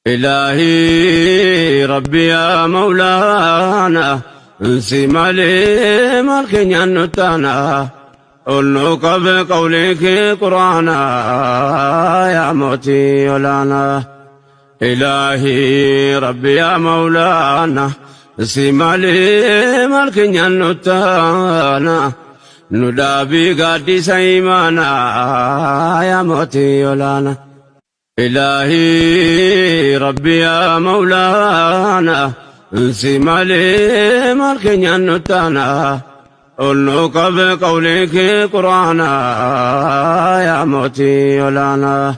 إلهي ربي يا مولانا انسي مالي مالكين ينتانا قلنك بقولك قرانا يا موتي ولانا إلهي ربي يا مولانا انسي مالي مالكين ينتانا ندابي قدي سيمانا يا موتي ولانا إلهي ربي يا مولانا انسي مالي مالكين ينتانا قلنك بقولك قرانا يا موتي ولانا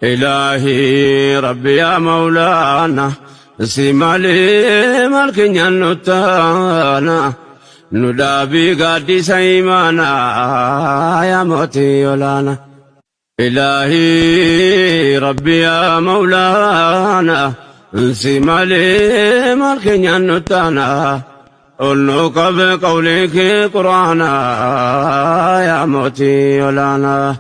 إلهي ربي يا مولانا انسي مالي مالكين ينتانا ندابي قدي سيمانا يا موتي ولانا إلهي ربي يا مولانا انسي مالي مالكين ينتانا قلنك بقولك قرانا يا موتي ولانا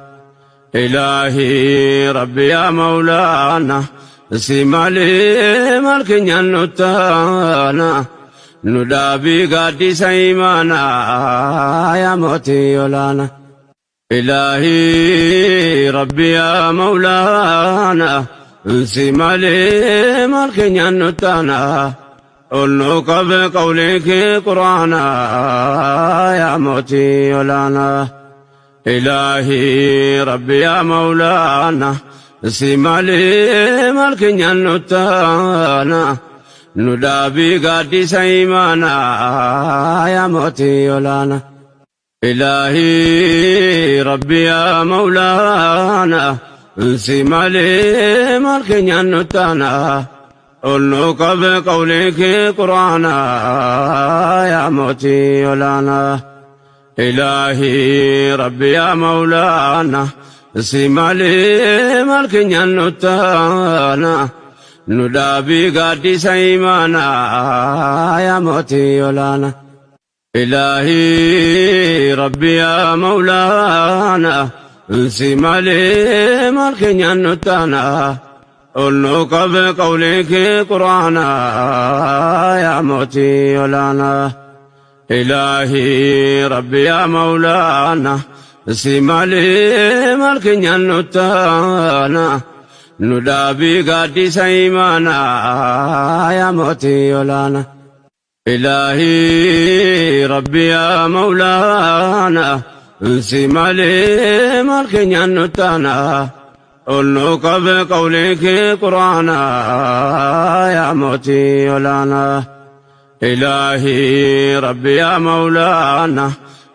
إلهي ربي يا مولانا انسي مالي مالكين ينتانا ندابي قدي سيمانا يا موتي ولانا إلهي ربي يا مولانا انسي مالي مالكين ينتانا قلنك بقولك قرانا يا موتي ولانا إلهي ربي يا مولانا انسي مالي مالكين ينتانا ندابي قدي سيمانا يا موتي ولانا إلهي ربي يا مولانا انسي مالي مالكين ينتانا قلنك بقولك قرانا يا موتي ولانا إلهي ربي يا مولانا انسي مالي مالكين ينتانا ندابي قدي سيمانا يا موتي ولانا إلهي ربي يا مولانا انسي مالي مالكين ينتانا قلنك بقولك قرانا يا موتي ولانا إلهي ربي يا مولانا انسي مالي مالكين ينتانا ندابي قدي سيمانا يا موتي ولانا إلهي ربي يا مولانا انسي مالي مالكين ينتانا قلنك بقولك قرانا يا موتي ولانا إلهي ربي يا مولانا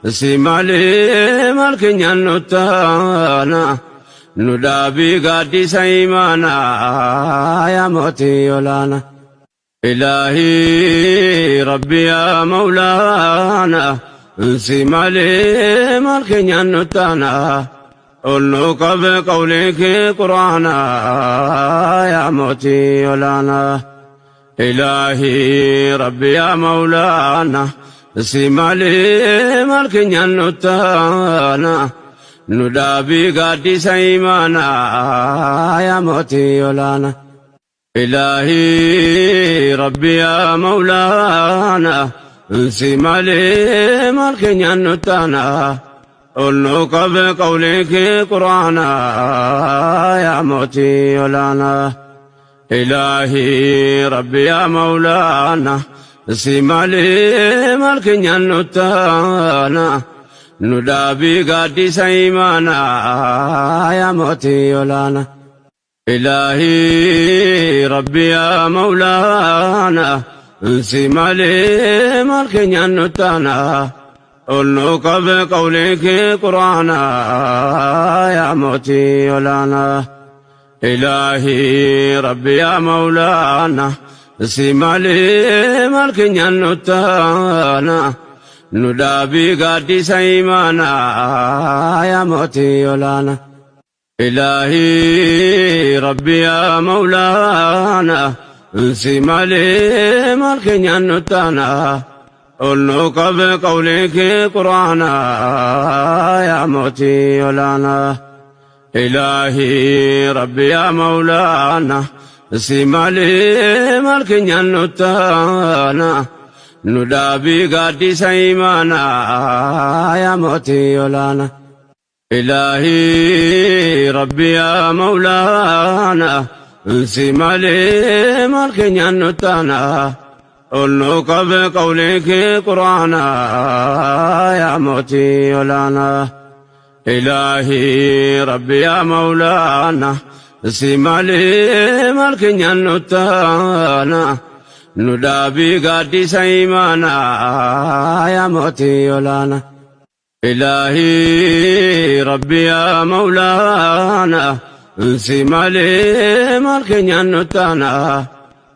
انسي مالي مالكين ينتانا ندابي قدي سيمانا يا موتي ولانا إلهي ربي يا مولانا انسي مالي مالكين ينتانا قلنك بقولك قرانا يا موتي ولانا إلهي ربي يا مولانا انسي مالي مالكين ينتانا ندابي قدي سيمانا يا موتي ولانا إلهي ربي يا مولانا انسي مالي مالكين ينتانا قلنك بقولك قرانا يا موتي ولانا إلهي ربي يا مولانا انسي مالي مالكين ينتانا ندابي قدي سيمانا يا موتي ولانا إلهي ربي يا مولانا انسي مالي مالكين ينتانا قلنك بقولك قرانا يا موتي ولانا إلهي ربي يا مولانا انسي مالي مالكين ينتانا ندابي قدي سيمانا يا موتي ولانا إلهي ربي يا مولانا انسي مالي مالكين ينتانا قلنك بقولك قرانا يا موتي ولانا إلهي ربي يا مولانا Simale malkenyan nutana nudabi gadi saimana ya moti yolana Ilahi Rabbi ya Maulana Simale malkenyan nutana Ulnu kabe qawliki Qur'ana ya moti yolana Ilahi Rabbi ya Maulana Simale malkenyan nutana nudabi gadi saimana ya moti yolana Ilahi Rabbi ya Maulana Simale malkenyan nutana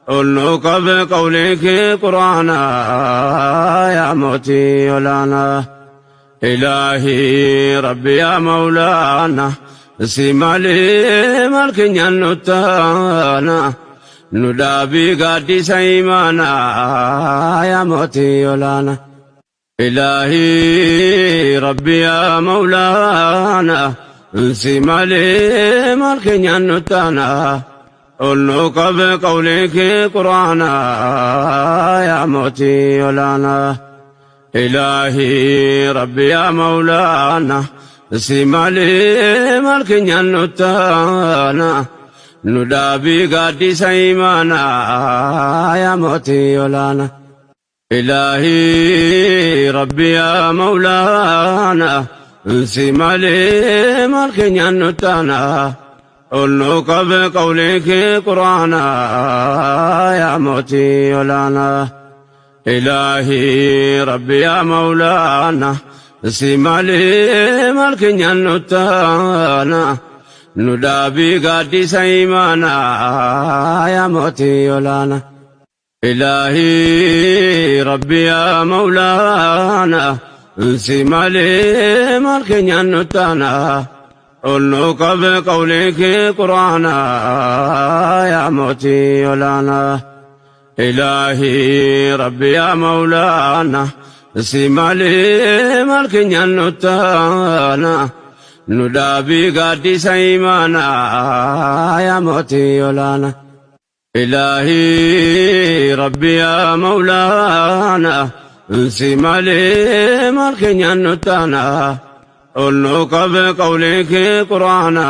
Ulnu kabe qawliki Qur'ana ya moti yolana Ilahi Rabbi ya Maulana Simale malkenyan nutana nudabi gadi saimana ya moti yolana Ilahi Rabbi ya Maulana Simale malkenyan nutana Ulnu kabe qawliki Qur'ana ya moti yolana Ilahi Rabbi ya Maulana Simale malkenyan nutana nudabi gadi saimana ya moti yolana Ilahi Rabbi ya Maulana Simale malkenyan nutana Ulnu kabe qawliki Qur'ana ya moti yolana Ilahi Rabbi ya Maulana Simale malkenyan nutana nudabi gadi saimana ya moti yolana Ilahi Rabbi ya Maulana Simale malkenyan nutana Ulnu kabe qawliki Qur'ana ya moti yolana Ilahi Rabbi ya Maulana Simale malkenyan nutana nudabi gadi saimana ya moti yolana Ilahi Rabbi ya Maulana Simale malkenyan nutana Ulnu kabe qawliki Qur'ana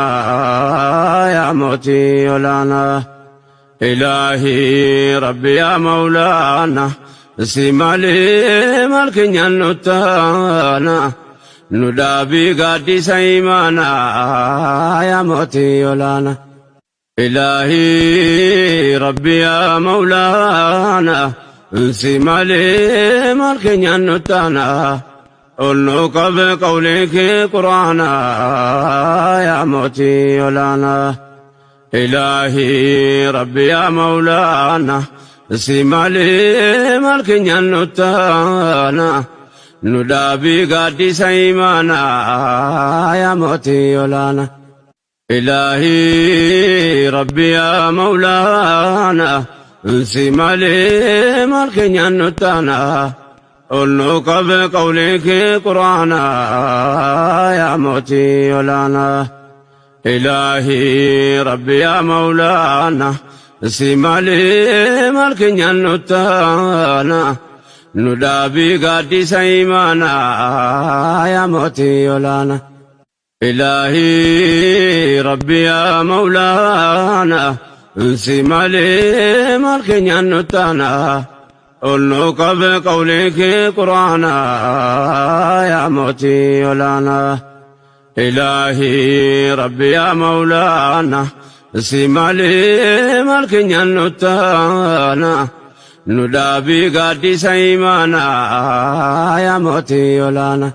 ya moti yolana Ilahi Rabbi ya Maulana Simale malkenyan nutana nudabi gadi saimana ya moti yolana Ilahi Rabbi ya Maulana Simale malkenyan nutana Ulnu kabe qawliki Qur'ana ya moti yolana Ilahi Rabbi ya Maulana Simale malkenyan nutana nudabi gadi saimana ya moti yolana Ilahi Rabbi ya Maulana Simale malkenyan nutana Ulnu kabe qawliki Qur'ana ya moti yolana Ilahi Rabbi ya Maulana Simale malkenyan nutana nudabi gadi saimana ya moti yolana Ilahi Rabbi ya Maulana Simale malkenyan nutana Ulnu kabe qawliki Qur'ana ya moti yolana Ilahi Rabbi ya Maulana Simale malkenyan nutana nudabi gadi saimana ya moti yolana